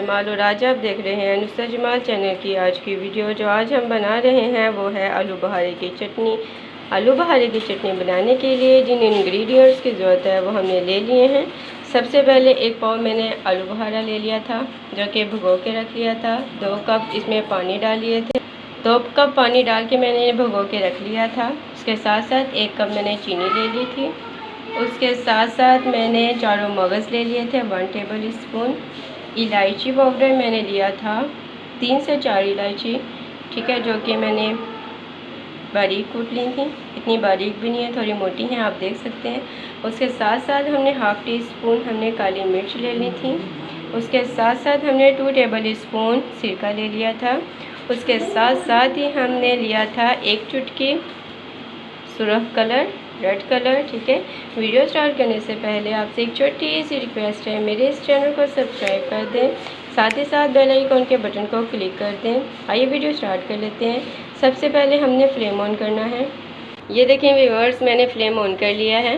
जमाल और आज आप देख रहे हैं नुसरत जमाल चैनल की आज की वीडियो। जो आज हम बना रहे हैं वो है आलू बुखारे की चटनी। आलू बुखारे की चटनी बनाने के लिए जिन इंग्रेडिएंट्स की ज़रूरत है वो हमने ले लिए हैं। सबसे पहले एक पाव मैंने आलू बुखारा ले लिया था जो कि भिगो के रख लिया था। 2 कप इसमें पानी डाल लिए थे। 2 कप पानी डाल के मैंने भिगो के रख लिया था। उसके साथ साथ 1 कप मैंने चीनी ले ली थी। उसके साथ साथ मैंने चारों मगज़ ले लिए थे 1 टेबल स्पून। इलायची पाउडर मैंने लिया था 3 से 4 इलायची, ठीक है, जो कि मैंने बारीक कूट ली थी। इतनी बारीक भी नहीं है, थोड़ी मोटी हैं, आप देख सकते हैं। उसके साथ साथ हमने हाफ़ टी स्पून हमने काली मिर्च ले ली थी। उसके साथ साथ हमने 2 टेबल स्पून सिरका ले लिया था। उसके साथ साथ ही हमने लिया था 1 चुटकी सुरख कलर, रेड कलर, ठीक है। वीडियो स्टार्ट करने से पहले आपसे एक छोटी सी रिक्वेस्ट है, मेरे इस चैनल को सब्सक्राइब कर दें, साथ ही साथ बेल आइकन के बटन को क्लिक कर दें। आइए वीडियो स्टार्ट कर लेते हैं। सबसे पहले हमने फ्लेम ऑन करना है। ये देखें व्यूअर्स, मैंने फ्लेम ऑन कर लिया है।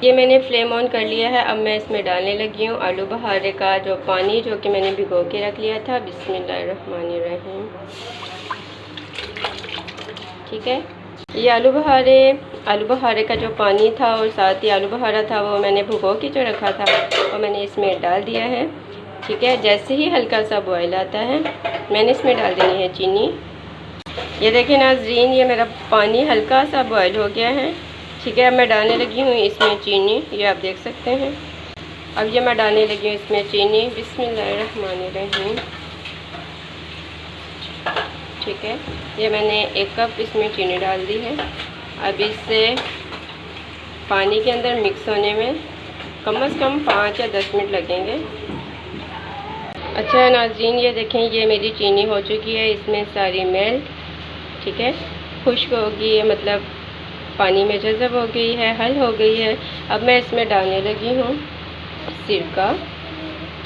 ये मैंने फ्लेम ऑन कर लिया है। अब मैं इसमें डालने लगी हूँ आलू बुखारे का जो पानी, जो कि मैंने भिगो के रख लिया था। बिस्मिल्लाहिर्रहमानिर्रहीम, ठीक है। ये आलू बुखारे का जो पानी था और साथ ही आलू बुखारा था वो मैंने भिगो के जो रखा था वो मैंने इसमें डाल दिया है, ठीक है। जैसे ही हल्का सा बॉयल आता है मैंने इसमें डाल देनी है चीनी। ये देखें नाज़रीन, ये मेरा पानी हल्का सा बॉयल हो गया है, ठीक है। अब मैं डालने लगी हूँ इसमें चीनी, ये आप देख सकते हैं। अब ये मैं डालने लगी हूँ इसमें चीनी। बिस्मिल्लाहिर्रहमानिर्रहीम, ठीक है। ये मैंने 1 कप इसमें चीनी डाल दी है। अब इससे पानी के अंदर मिक्स होने में कम से कम 5 या 10 मिनट लगेंगे। अच्छा नाज़रीन, ये देखें, ये मेरी चीनी हो चुकी है इसमें सारी मेल्ट, ठीक है, खुश्क होगी, मतलब पानी में जज़ब हो गई है, हल हो गई है। अब मैं इसमें डालने लगी हूँ सिरका,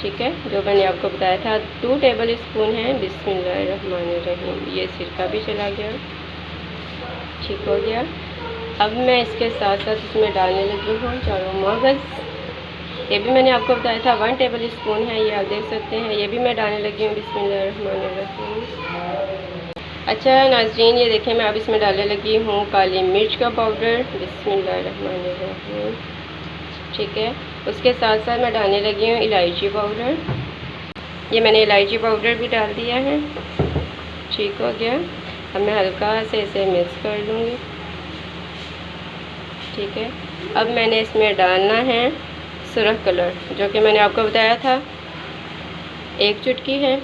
ठीक है, जो मैंने आपको बताया था 2 टेबल स्पून है। बिस्मिल्लाहिर्रहमानिर्रहीम, ये सिरका भी चला गया, ठीक हो गया। अब मैं इसके साथ साथ इसमें डालने लगी हूँ चारों मगज़। ये भी मैंने आपको बताया था 1 टेबल स्पून है, ये आप देख सकते हैं। ये भी मैं डालने लगी हूँ। बिस्मिल्लाहिर्रहमानिर्रहीम। अच्छा नाज़रीन, ये देखें, मैं अब इसमें डालने लगी हूँ काली मिर्च का पाउडर। बिस्मिल्लाहिर्रहमानिर्रहीम, ठीक है। उसके साथ साथ मैं डालने लगी हूँ इलायची पाउडर। ये मैंने इलायची पाउडर भी डाल दिया है, ठीक हो गया। अब मैं हल्का से इसे मिक्स कर लूँगी, ठीक है। अब मैंने इसमें डालना है सुरख कलर, जो कि मैंने आपको बताया था 1 चुटकी है,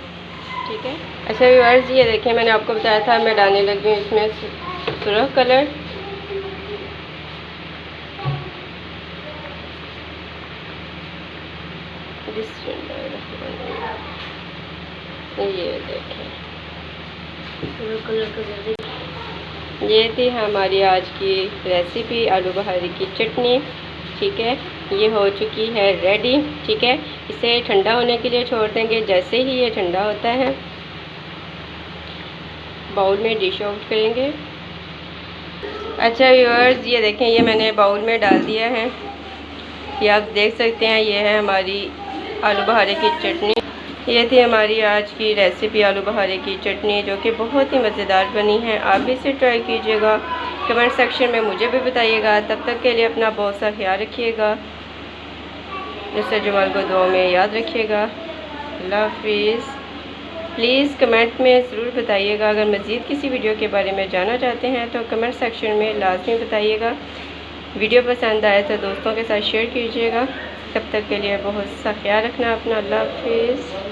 ठीक है। अच्छा व्यूअर्स, ये देखें, मैंने आपको बताया था मैं डालने लगी हूँ इसमें सुरख कलर। ये देखें सुरख कलर का, ये थी हमारी आज की रेसिपी आलू बुखारे की चटनी, ठीक है। ये हो चुकी है रेडी, ठीक है। इसे ठंडा होने के लिए छोड़ देंगे। जैसे ही ये ठंडा होता है बाउल में डिश आउट करेंगे। अच्छा व्यूअर्स, ये देखें, ये मैंने बाउल में डाल दिया है। ये आप देख सकते हैं, ये है हमारी आलू बुखारे की चटनी। ये थी हमारी आज की रेसिपी आलू बुखारे की चटनी, जो कि बहुत ही मज़ेदार बनी है। आप भी इसे ट्राई कीजिएगा, कमेंट सेक्शन में मुझे भी बताइएगा। तब तक के लिए अपना बहुत सा ख्याल रखिएगा। नुसरत जमाल को दुआ में याद रखिएगा। अल्लाह हाफिज़। प्लीज़ कमेंट में ज़रूर बताइएगा। अगर मज़ीद किसी वीडियो के बारे में जानना चाहते हैं तो कमेंट सेक्शन में लाजमी बताइएगा। वीडियो पसंद आए तो दोस्तों के साथ शेयर कीजिएगा। तब तक के लिए बहुत सा ख्याल रखना अपना। अल्लाह हाफिज़।